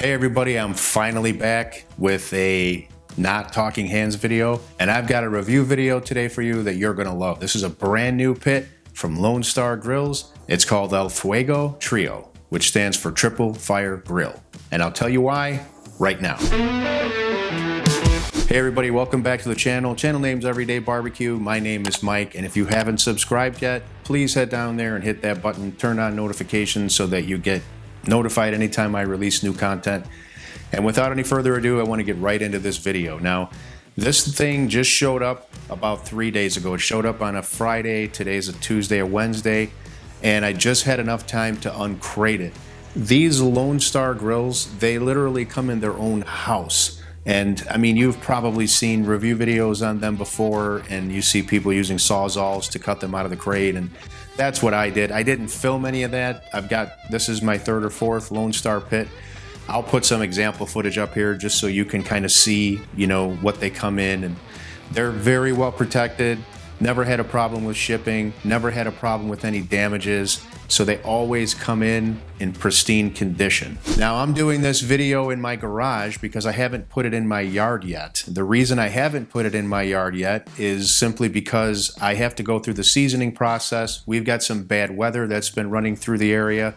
Hey everybody, I'm finally back with a not talking hands video, and I've got a review video today for you that you're gonna love. This is a brand new pit from Lone Star Grillz. It's called El Fuego Trio, which stands for Triple Fire Grill. And I'll tell you why right now. Hey everybody, welcome back to the channel. Channel name's Everyday Barbecue. My name is Mike, and if you haven't subscribed yet, please head down there and hit that button, turn on notifications so that you get notified anytime I release new content. And without any further ado, I want to get right into this video. Now, this thing just showed up about 3 days ago. It showed up on a Friday, today's a Tuesday or Wednesday, and I just had enough time to uncrate it. These Lone Star grills, they literally come in their own house. And I mean, you've probably seen review videos on them before, and you see people using Sawzalls to cut them out of the crate, and that's what I did. I didn't film any of that. This is my third or fourth Lone Star pit. I'll put some example footage up here just so you can kind of see, you know, what they come in, and they're very well protected. Never had a problem with shipping, never had a problem with any damages. So they always come in pristine condition. Now I'm doing this video in my garage because I haven't put it in my yard yet. The reason I haven't put it in my yard yet is simply because I have to go through the seasoning process. We've got some bad weather that's been running through the area,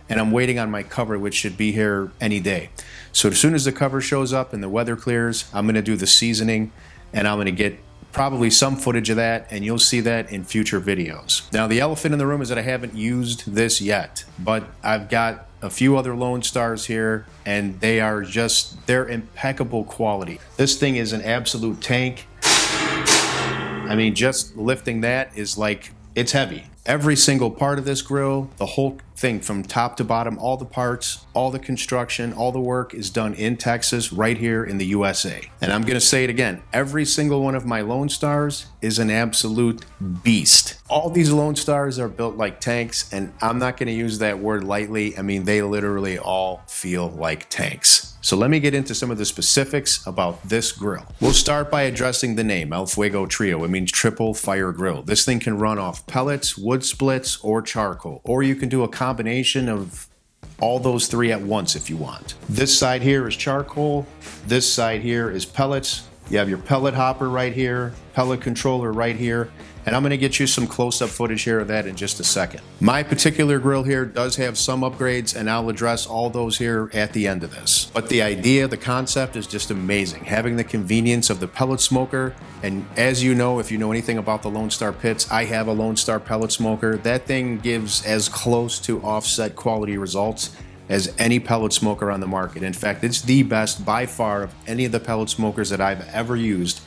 and I'm waiting on my cover, which should be here any day. So as soon as the cover shows up and the weather clears, I'm gonna do the seasoning, and I'm gonna get probably some footage of that, and you'll see that in future videos. Now, the elephant in the room is that I haven't used this yet, but I've got a few other Lone Stars here, and they're impeccable quality. This thing is an absolute tank. I mean, just lifting that is like, it's heavy. Every single part of this grill, the whole thing from top to bottom, all the parts, all the construction, all the work is done in Texas, right here in the USA. And I'm gonna say it again, every single one of my Lone Stars is an absolute beast. All these Lone Stars are built like tanks, and I'm not gonna use that word lightly. I mean, they literally all feel like tanks. So let me get into some of the specifics about this grill. We'll start by addressing the name, El Fuego Trio. It means triple fire grill. This thing can run off pellets, wood splits, or charcoal, or you can do a combination of all those three at once if you want. This side here is charcoal, this side here is pellets. You have your pellet hopper right here, pellet controller right here, and I'm gonna get you some close-up footage here of that in just a second. My particular grill here does have some upgrades, and I'll address all those here at the end of this. But the idea, the concept is just amazing. Having the convenience of the pellet smoker, and as you know, if you know anything about the Lone Star pits, I have a Lone Star pellet smoker. That thing gives as close to offset quality results as any pellet smoker on the market. In fact, it's the best by far of any of the pellet smokers that I've ever used.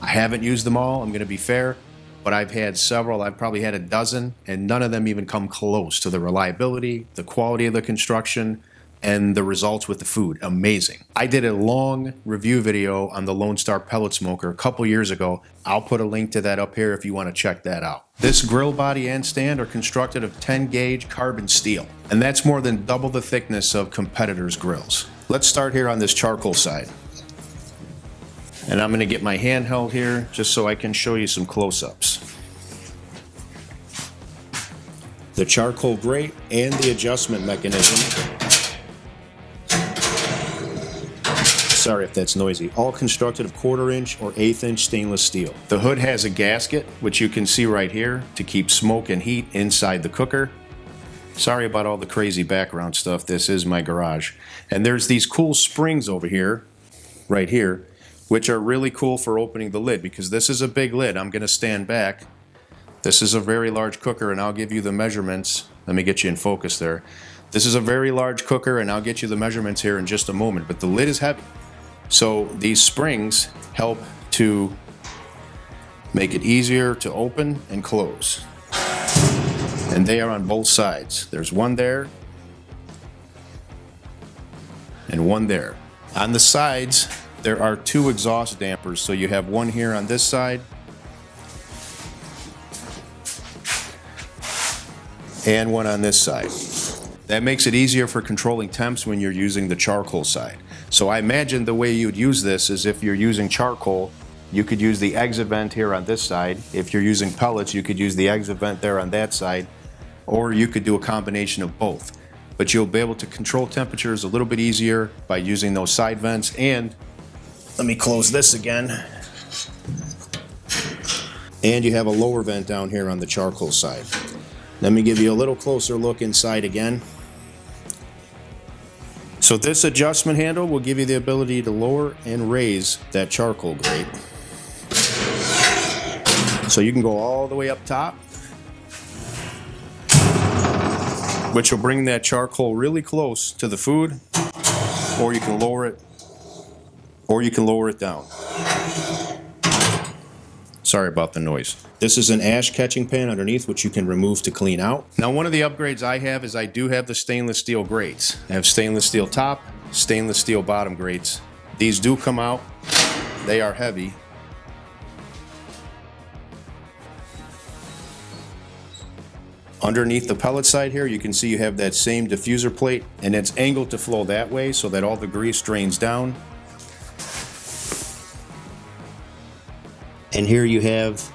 I haven't used them all, I'm gonna be fair, but I've had several. I've probably had a dozen, and none of them even come close to the reliability, the quality of the construction, and the results with the food. Amazing. I did a long review video on the Lone Star pellet smoker a couple years ago. I'll put a link to that up here if you want to check that out. This grill body and stand are constructed of 10 gauge carbon steel, and that's more than double the thickness of competitors' grills. Let's start here on this charcoal side. And I'm going to get my handheld here just so I can show you some close-ups. The charcoal grate and the adjustment mechanism. Sorry if that's noisy. All constructed of 1/4 inch or 1/8 inch stainless steel. The hood has a gasket, which you can see right here, to keep smoke and heat inside the cooker. Sorry about all the crazy background stuff. This is my garage. And there's these cool springs over here, right here, which are really cool for opening the lid, because this is a big lid. I'm gonna stand back. This is a very large cooker, and I'll give you the measurements. Let me get you in focus there. This is a very large cooker, and I'll get you the measurements here in just a moment, but the lid is heavy. So these springs help to make it easier to open and close. And they are on both sides. There's one there and one there. On the sides, there are 2 exhaust dampers. So you have one here on this side and one on this side. That makes it easier for controlling temps when you're using the charcoal side. So I imagine the way you'd use this is if you're using charcoal, you could use the exit vent here on this side. If you're using pellets, you could use the exit vent there on that side, or you could do a combination of both. but you'll be able to control temperatures a little bit easier by using those side vents. And let me close this again. And you have a lower vent down here on the charcoal side. Let me give you a little closer look inside again. So this adjustment handle will give you the ability to lower and raise that charcoal grate. So you can go all the way up top, which will bring that charcoal really close to the food, or you can lower it down. Sorry about the noise. This is an ash catching pan underneath, which you can remove to clean out. Now, one of the upgrades I have is I do have the stainless steel grates. I have stainless steel top, stainless steel bottom grates. These do come out. They are heavy. Underneath the pellet side here, you can see you have that same diffuser plate, and it's angled to flow that way so that all the grease drains down. And here you have,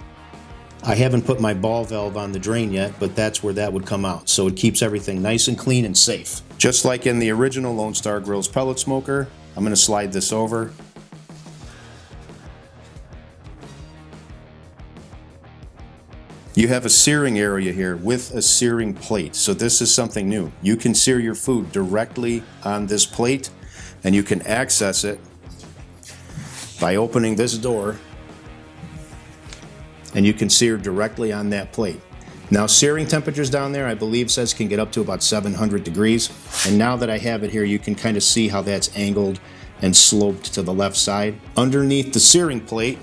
I haven't put my ball valve on the drain yet, but that's where that would come out. So it keeps everything nice and clean and safe. Just like in the original Lone Star Grillz pellet smoker, I'm going to slide this over. You have a searing area here with a searing plate. So this is something new. You can sear your food directly on this plate, and you can access it by opening this door, and you can sear directly on that plate. Now, searing temperatures down there, I believe says can get up to about 700 degrees. And now that I have it here, you can kind of see how that's angled and sloped to the left side. Underneath the searing plate,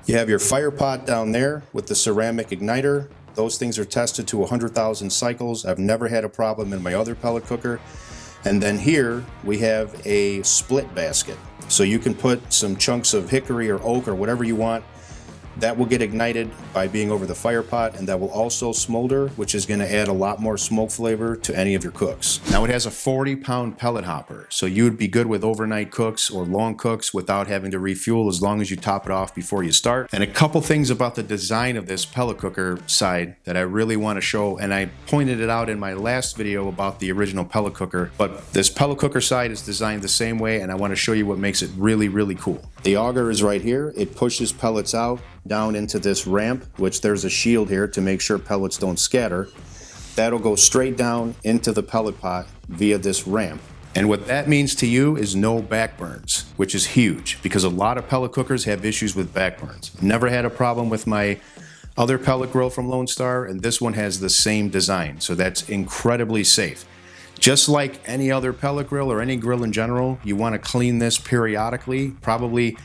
you have your fire pot down there with the ceramic igniter. Those things are tested to 100,000 cycles. I've never had a problem in my other pellet cooker. And then here we have a split basket. So you can put some chunks of hickory or oak or whatever you want. That will get ignited by being over the fire pot, and that will also smolder, which is going to add a lot more smoke flavor to any of your cooks. Now, it has a 40-pound pellet hopper, so you would be good with overnight cooks or long cooks without having to refuel as long as you top it off before you start. And a couple things about the design of this pellet cooker side that I really want to show, and I pointed it out in my last video about the original pellet cooker, but this pellet cooker side is designed the same way, and I want to show you what makes it really, really cool. The auger is right here. It pushes pellets out down into this ramp, which there's a shield here to make sure pellets don't scatter. That'll go straight down into the pellet pot via this ramp. And what that means to you is no backburns, which is huge because a lot of pellet cookers have issues with backburns. Never had a problem with my other pellet grill from Lone Star, and this one has the same design, so that's incredibly safe. Just like any other pellet grill or any grill in general, you want to clean this periodically, probably.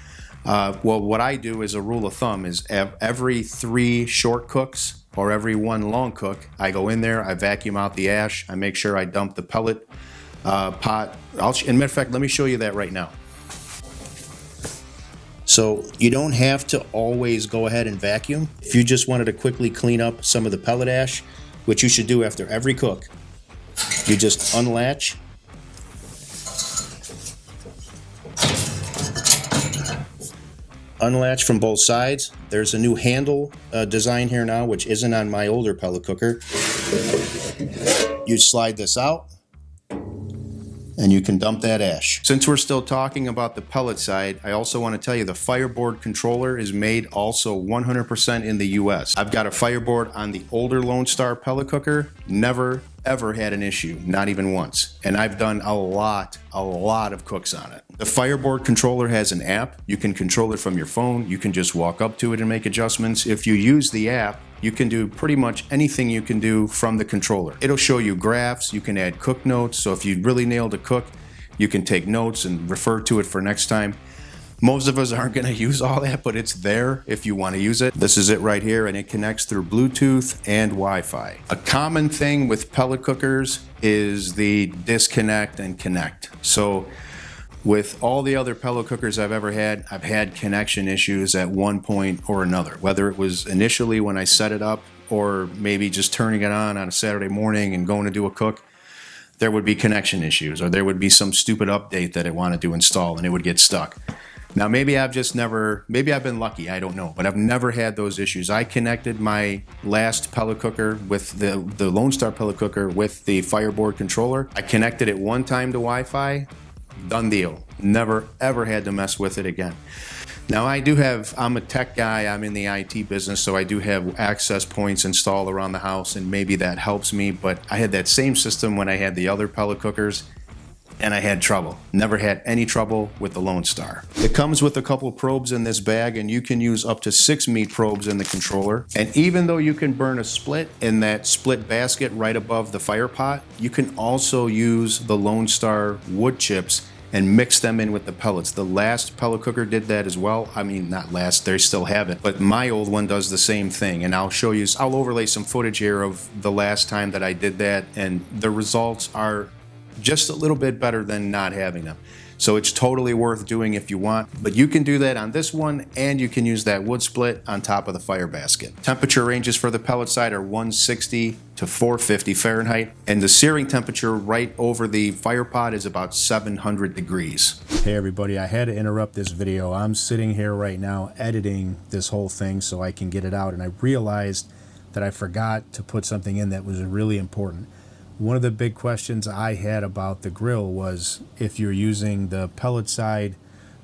Well, what I do as a rule of thumb is every 3 short cooks or every 1 long cook, I go in there, I vacuum out the ash, I make sure I dump the pellet pot. In matter of fact, let me show you that right now. So you don't have to always go ahead and vacuum. If you just wanted to quickly clean up some of the pellet ash, which you should do after every cook, you just unlatch. Unlatch from both sides. There's a new handle design here now, which isn't on my older pellet cooker. You slide this out, and you can dump that ash. Since we're still talking about the pellet side, I also want to tell you the fireboard controller is made also 100% in the US. I've got a fireboard on the older Lone Star pellet cooker, never ever had an issue, not even once. And I've done a lot of cooks on it. The fireboard controller has an app. You can control it from your phone. You can just walk up to it and make adjustments. If you use the app, you can do pretty much anything you can do from the controller. It'll show you graphs. You can add cook notes. So if you really nailed a cook, you can take notes and refer to it for next time. Most of us aren't going to use all that, but it's there if you want to use it. This is it right here, and it connects through Bluetooth and Wi-Fi. A common thing with pellet cookers is the disconnect and connect. So with all the other pellet cookers I've ever had, I've had connection issues at one point or another, whether it was initially when I set it up or maybe just turning it on a Saturday morning and going to do a cook. there would be connection issues, or there would be some stupid update that I wanted to install and it would get stuck. Now, maybe I've been lucky, I don't know, but I've never had those issues. I connected my last pellet cooker with the Lone Star pellet cooker with the Fireboard controller. I connected it one time to Wi-Fi, done deal. Never, ever had to mess with it again. Now, I'm a tech guy, I'm in the IT business, so I do have access points installed around the house, and maybe that helps me, but I had that same system when I had the other pellet cookers, and I had trouble. Never had any trouble with the Lone Star. It comes with a couple probes in this bag, and you can use up to 6 meat probes in the controller. And even though you can burn a split in that split basket right above the fire pot, you can also use the Lone Star wood chips and mix them in with the pellets. The last pellet cooker did that as well. I mean, not last, they still have it, but my old one does the same thing. And I'll overlay some footage here of the last time that I did that, and the results are just a little bit better than not having them. So it's totally worth doing if you want, but you can do that on this one, and you can use that wood split on top of the fire basket. Temperature ranges for the pellet side are 160 to 450 Fahrenheit, and the searing temperature right over the fire pot is about 700 degrees. Hey everybody, I had to interrupt this video. I'm sitting here right now editing this whole thing so I can get it out, and I realized that I forgot to put something in that was really important. One of the big questions I had about the grill was if you're using the pellet side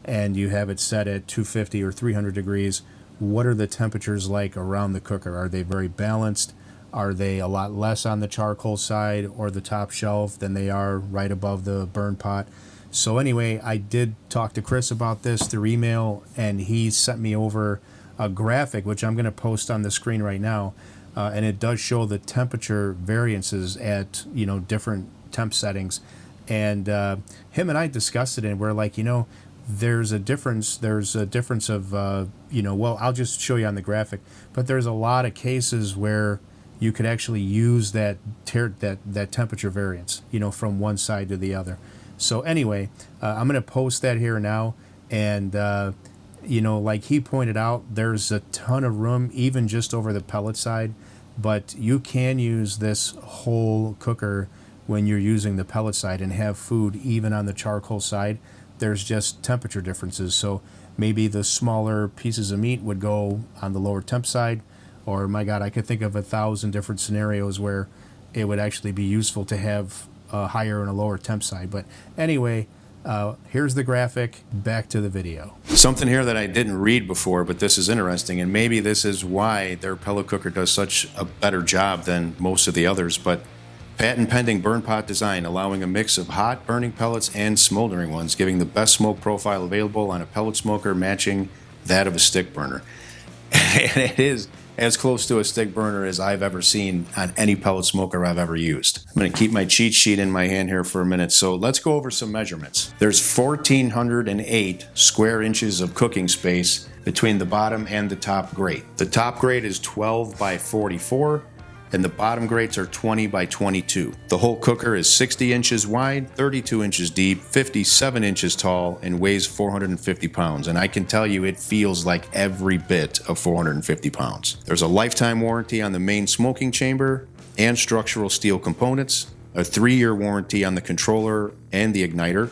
and you have it set at 250 or 300 degrees, what are the temperatures like around the cooker? Are they very balanced? Are they a lot less on the charcoal side or the top shelf than they are right above the burn pot? So anyway, I did talk to Chris about this through email, and he sent me over a graphic, which I'm going to post on the screen right now. And it does show the temperature variances at, different temp settings. And him and I discussed it, and we're like, there's a difference. There's a difference of, well, I'll just show you on the graphic. But there's a lot of cases where you could actually use that temperature variance, from one side to the other. So anyway, I'm going to post that here now. And like he pointed out, there's a ton of room, even just over the pellet side, but you can use this whole cooker when you're using the pellet side and have food even on the charcoal side. There's just temperature differences. So maybe the smaller pieces of meat would go on the lower temp side, or my God, I could think of 1,000 different scenarios where it would actually be useful to have a higher and a lower temp side. But anyway, here's the graphic, back to the video. Something here that I didn't read before, but this is interesting, and maybe this is why their pellet cooker does such a better job than most of the others, but patent pending burn pot design, allowing a mix of hot burning pellets and smoldering ones, giving the best smoke profile available on a pellet smoker, matching that of a stick burner. And it is as close to a stick burner as I've ever seen on any pellet smoker I've ever used. I'm going to keep my cheat sheet in my hand here for a minute, so let's go over some measurements. There's 1,408 square inches of cooking space between the bottom and the top grate. The top grate is 12 by 44, and the bottom grates are 20 by 22. The whole cooker is 60 inches wide, 32 inches deep, 57 inches tall, and weighs 450 pounds. And I can tell you it feels like every bit of 450 pounds. There's a lifetime warranty on the main smoking chamber and structural steel components, a 3-year warranty on the controller and the igniter,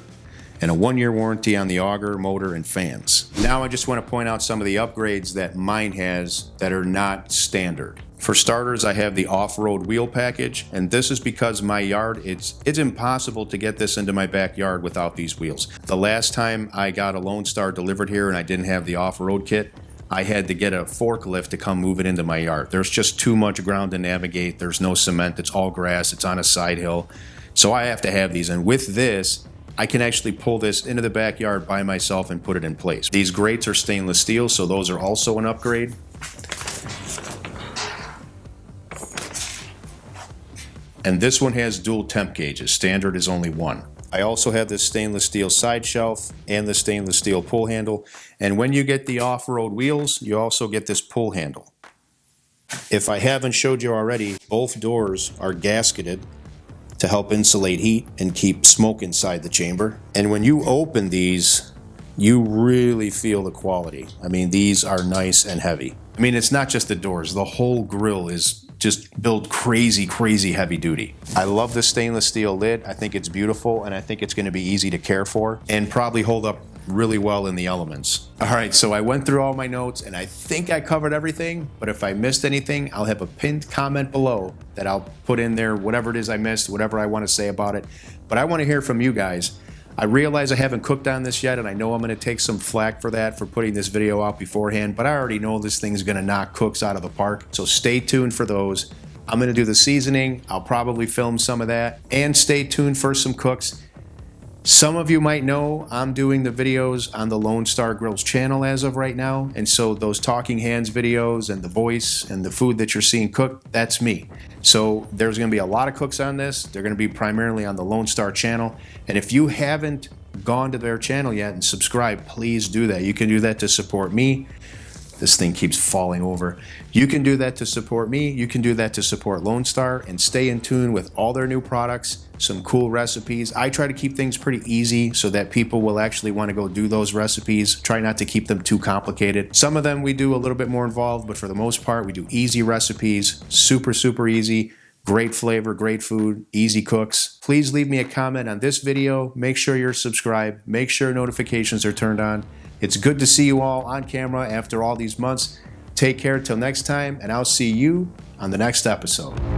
and a 1-year warranty on the auger, motor, and fans. Now I just want to point out some of the upgrades that mine has that are not standard. For starters, I have the off-road wheel package, and this is because my yard, it's impossible to get this into my backyard without these wheels. The last time I got a Lone Star delivered here and I didn't have the off-road kit, I had to get a forklift to come move it into my yard. There's just too much ground to navigate. There's no cement. It's all grass. It's on a side hill. So I have to have these, and with this, I can actually pull this into the backyard by myself and put it in place. These grates are stainless steel, so those are also an upgrade. And this one has dual temp gauges. Standard is only one. I also have this stainless steel side shelf and the stainless steel pull handle. And when you get the off-road wheels, you also get this pull handle. If I haven't showed you already, both doors are gasketed to help insulate heat and keep smoke inside the chamber. And when you open these, you really feel the quality. I mean, these are nice and heavy. I mean, it's not just the doors. The whole grill is just build crazy, crazy heavy duty. I love the stainless steel lid. I think it's beautiful, and I think it's gonna be easy to care for and probably hold up really well in the elements. All right, so I went through all my notes and I think I covered everything, but if I missed anything, I'll have a pinned comment below that I'll put in there, whatever it is I missed, whatever I want to say about it. But I want to hear from you guys. I realize I haven't cooked on this yet, and I know I'm going to take some flack for that, for putting this video out beforehand, but I already know this thing's going to knock cooks out of the park, so stay tuned for those. I'm going to do the seasoning. I'll probably film some of that, and stay tuned for some cooks. Some of you might know I'm doing the videos on the Lone Star Grillz channel as of right now, and so those talking hands videos and the voice and the food that you're seeing cooked, that's me. So there's going to be a lot of cooks on this. They're going to be primarily on the Lone Star channel, and if you haven't gone to their channel yet and subscribed, please do that. You can do that to support me. This thing keeps falling over. You can do that to support me. You can do that to support Lone Star, and stay in tune with all their new products, some cool recipes. I try to keep things pretty easy so that people will actually want to go do those recipes. Try not to keep them too complicated. Some of them we do a little bit more involved, but for the most part, we do easy recipes, super, super easy. Great flavor, great food, easy cooks. Please leave me a comment on this video. Make sure you're subscribed. Make sure notifications are turned on. It's good to see you all on camera after all these months. Take care till next time, and I'll see you on the next episode.